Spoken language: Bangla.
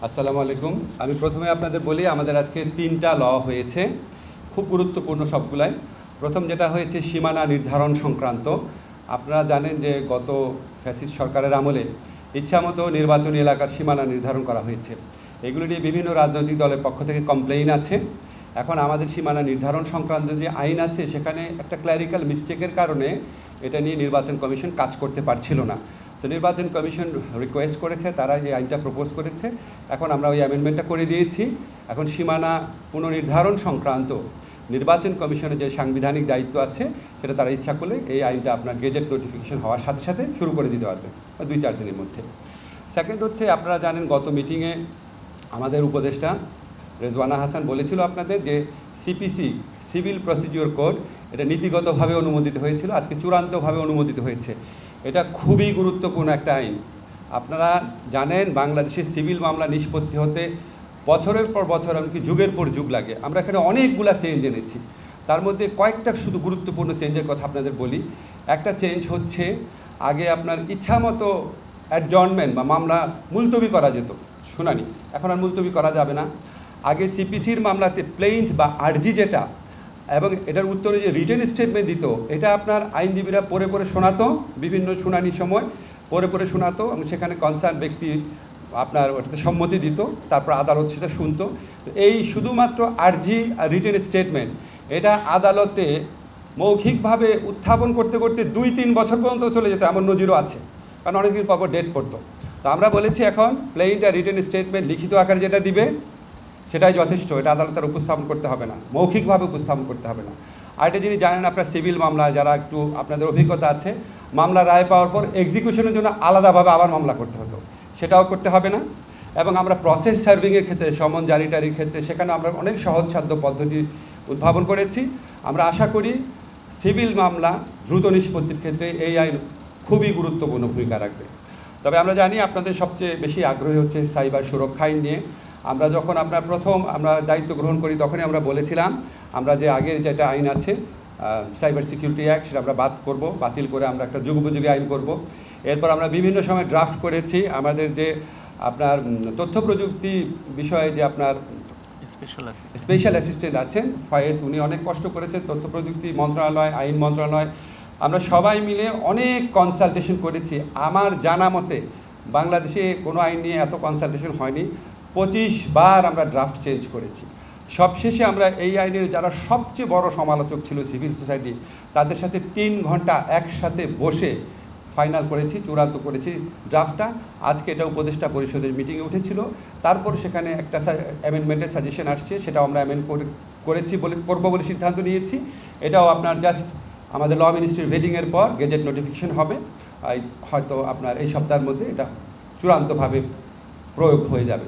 আসসালামু আলাইকুম। আমি প্রথমে আপনাদের বলি আমাদের আজকে ৩টা ল হয়েছে, খুব গুরুত্বপূর্ণ সবগুলাই। প্রথম যেটা হয়েছে সীমানা নির্ধারণ সংক্রান্ত। আপনারা জানেন যে গত ফ্যাসিস্ট সরকারের আমলে ইচ্ছামতো নির্বাচনী এলাকার সীমানা নির্ধারণ করা হয়েছে। এগুলো নিয়ে বিভিন্ন রাজনৈতিক দলের পক্ষ থেকে কমপ্লেইন আছে। এখন আমাদের সীমানা নির্ধারণ সংক্রান্ত যে আইন আছে সেখানে একটা ক্ল্যারিক্যাল মিস্টেকের কারণে এটা নিয়ে নির্বাচন কমিশন কাজ করতে পারছিল না। তো নির্বাচন কমিশন রিকোয়েস্ট করেছে, তারা এই আইনটা প্রপোজ করেছে। এখন আমরা ওই অ্যামেন্ডমেন্টটা করে দিয়েছি। এখন সীমানা পুনর্নির্ধারণ সংক্রান্ত নির্বাচন কমিশনের যে সাংবিধানিক দায়িত্ব আছে সেটা তারা ইচ্ছা করলে এই আইনটা আপনার গেজেট নোটিফিকেশন হওয়ার সাথে সাথে শুরু করে দিতে পারবে 2-4 দিনের মধ্যে। সেকেন্ড হচ্ছে, আপনারা জানেন গত মিটিংয়ে আমাদের উপদেষ্টা রেজওয়ানা হাসান বলেছিল আপনাদের যে সিপিসি সিভিল প্রসিডিওর কোড এটা নীতিগতভাবে অনুমোদিত হয়েছিল, আজকে চূড়ান্তভাবে অনুমোদিত হয়েছে। এটা খুবই গুরুত্বপূর্ণ একটা আইন। আপনারা জানেন বাংলাদেশের সিভিল মামলা নিষ্পত্তি হতে বছরের পর বছর, এমনকি যুগের পর যুগ লাগে। আমরা এখানে অনেকগুলা চেঞ্জ এনেছি, তার মধ্যে কয়েকটা শুধু গুরুত্বপূর্ণ চেঞ্জের কথা আপনাদের বলি। একটা চেঞ্জ হচ্ছে, আগে আপনার ইচ্ছামতো অ্যাডজর্নমেন্ট বা মামলা মুলতবি করা যেত, শুনানি, এখন আর মুলতবি করা যাবে না। আগে সিপিসির মামলাতে প্লেইন্ট বা আর্জি যেটা এবং এটার উত্তরে যে রিটেন স্টেটমেন্ট দিত, এটা আপনার আইনজীবীরা পড়ে পড়ে শোনাতো, বিভিন্ন শুনানির সময় পড়ে পড়ে শোনাতো এবং সেখানে কনসার্ন ব্যক্তি আপনার ওটাতে সম্মতি দিত, তারপর আদালত সেটা শুনতো। এই শুধুমাত্র আর্জি আর রিটেন স্টেটমেন্ট এটা আদালতে মৌখিকভাবে উত্থাপন করতে করতে 2-3 বছর পর্যন্ত চলে যেত, এমন নজিরও আছে, কারণ অনেকদিন পর ডেট পড়তো। তো আমরা বলেছি এখন প্লেইন্ট আর রিটেন স্টেটমেন্ট লিখিত আকারে যেটা দিবে সেটাই যথেষ্ট, এটা আদালতের উপস্থাপন করতে হবে না, মৌখিকভাবে উপস্থাপন করতে হবে না। আর এটা যিনি জানেন, আপনার সিভিল মামলা যারা একটু আপনাদের অভিজ্ঞতা আছে, মামলা রায় পাওয়ার পর এক্সিকিউশনের জন্য আলাদাভাবে আবার মামলা করতে হতো, সেটাও করতে হবে না। এবং আমরা প্রসেস সার্ভিংয়ের ক্ষেত্রে, সমন জারিটারির ক্ষেত্রে সেখানে আমরা অনেক সহজসাধ্য পদ্ধতি উদ্ভাবন করেছি। আমরা আশা করি সিভিল মামলা দ্রুত নিষ্পত্তির ক্ষেত্রে এই আইন খুবই গুরুত্বপূর্ণ ভূমিকা রাখবে। তবে আমরা জানি আপনাদের সবচেয়ে বেশি আগ্রহী হচ্ছে সাইবার সুরক্ষা আইন নিয়ে। আমরা যখন প্রথম দায়িত্ব গ্রহণ করি তখনই আমরা বলেছিলাম আমরা যে আগের যেটা আইন আছে সাইবার সিকিউরিটি অ্যাক্ট, সেটা আমরা বাতিল করে আমরা একটা যুগোপযোগী আইন করব। এরপর আমরা বিভিন্ন সময় ড্রাফট করেছি আমাদের যে আপনার তথ্য প্রযুক্তি বিষয়ে যে আপনার স্পেশাল অ্যাসিস্ট্যান্ট আছেন ফয়েজ, উনি অনেক কষ্ট করেছেন, তথ্য প্রযুক্তি মন্ত্রণালয়, আইন মন্ত্রণালয়, আমরা সবাই মিলে অনেক কনসালটেশন করেছি। আমার জানা মতে বাংলাদেশে কোনো আইন নিয়ে এত কনসালটেশন হয়নি। 25 বার আমরা ড্রাফট চেঞ্জ করেছি। সবশেষে আমরা এই আইনের যারা সবচেয়ে বড় সমালোচক ছিল সিভিল সোসাইটি, তাদের সাথে 3 ঘন্টা একসাথে বসে ফাইনাল করেছি, চূড়ান্ত করেছি ড্রাফটটা। আজকে এটা উপদেষ্টা পরিষদের মিটিংয়ে উঠেছিল, তারপর সেখানে একটা অ্যামেন্ডমেন্টের সাজেশন আসছে, সেটাও আমরা করবো বলে সিদ্ধান্ত নিয়েছি। এটাও আপনার জাস্ট আমাদের ল মিনিস্ট্রির ভেটিংয়ের পর গেজেট নোটিফিকেশন হবে, হয়তো আপনার এই সপ্তাহের মধ্যে এটা চূড়ান্তভাবে প্রয়োগ হয়ে যাবে।